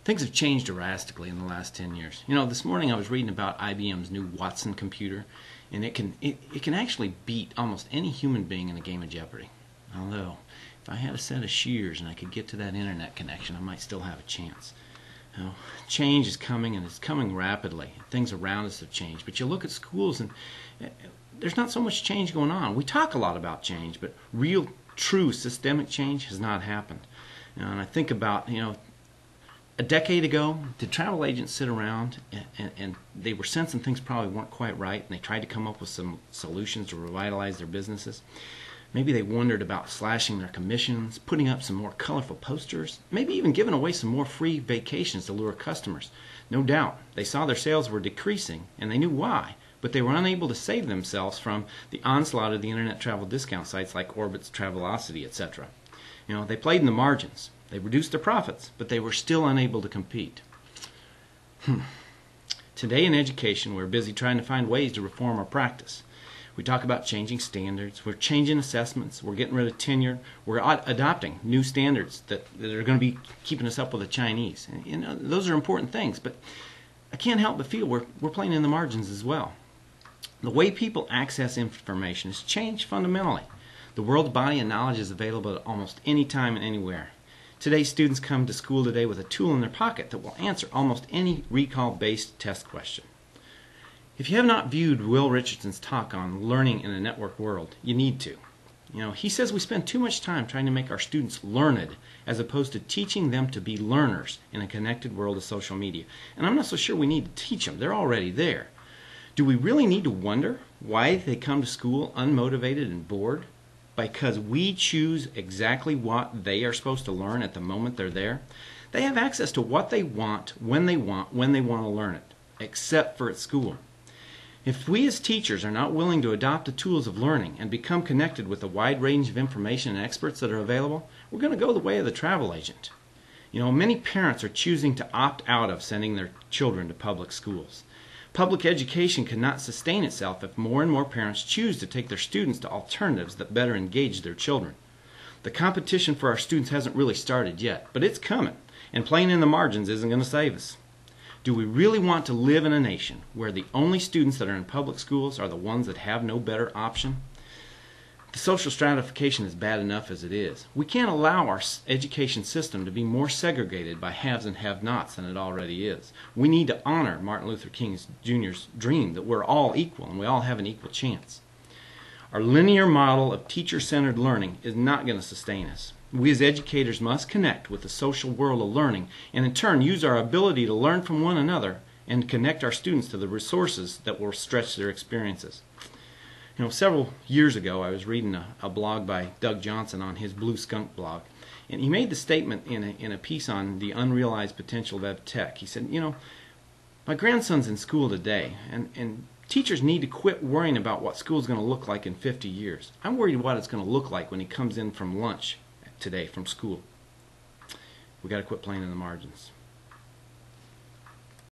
Things have changed drastically in the last 10 years. You know, this morning I was reading about IBM's new Watson computer, and it can actually beat almost any human being in a game of Jeopardy. Although, if I had a set of shears and I could get to that internet connection, I might still have a chance. You know, change is coming, and it's coming rapidly. Things around us have changed. But you look at schools, and there's not so much change going on. We talk a lot about change, but real, true systemic change has not happened. You know, and I think about, a decade ago, did travel agents sit around and they were sensing things probably weren't quite right, and they tried to come up with some solutions to revitalize their businesses? Maybe they wondered about slashing their commissions, putting up some more colorful posters, maybe even giving away some more free vacations to lure customers. No doubt, they saw their sales were decreasing, and they knew why, but they were unable to save themselves from the onslaught of the internet travel discount sites like Orbitz, Travelocity, etc. They played in the margins. They reduced their profits, but they were still unable to compete. Today in education, we're busy trying to find ways to reform our practice. We talk about changing standards, we're changing assessments, we're getting rid of tenure, we're adopting new standards that are going to be keeping us up with the Chinese. And, those are important things, but I can't help but feel we're playing in the margins as well. The way people access information has changed fundamentally. The world's body of knowledge is available at almost any time and anywhere. Today's students come to school today with a tool in their pocket that will answer almost any recall-based test question. If you have not viewed Will Richardson's talk on learning in a network world, you need to. He says we spend too much time trying to make our students learned as opposed to teaching them to be learners in a connected world of social media. And I'm not so sure we need to teach them. They're already there. Do we really need to wonder why they come to school unmotivated and bored? Because we choose exactly what they are supposed to learn at the moment they're there? They have access to what they want, when they want to learn it, except for at school. If we as teachers are not willing to adopt the tools of learning and become connected with the wide range of information and experts that are available, we're going to go the way of the travel agent. Many parents are choosing to opt out of sending their children to public schools. Public education cannot sustain itself if more and more parents choose to take their students to alternatives that better engage their children. The competition for our students hasn't really started yet, but it's coming, and playing in the margins isn't going to save us. Do we really want to live in a nation where the only students that are in public schools are the ones that have no better option? The social stratification is bad enough as it is. We can't allow our education system to be more segregated by haves and have-nots than it already is. We need to honor Martin Luther King Jr.'s dream that we're all equal and we all have an equal chance. Our linear model of teacher-centered learning is not going to sustain us. We as educators must connect with the social world of learning and in turn use our ability to learn from one another and connect our students to the resources that will stretch their experiences. Several years ago I was reading a blog by Doug Johnson on his Blue Skunk blog, and he made the statement in a piece on the unrealized potential of tech. He said, my grandson's in school today, and teachers need to quit worrying about what school's going to look like in 50 years. I'm worried what it's going to look like when he comes in from lunch today from school. We've got to quit playing in the margins.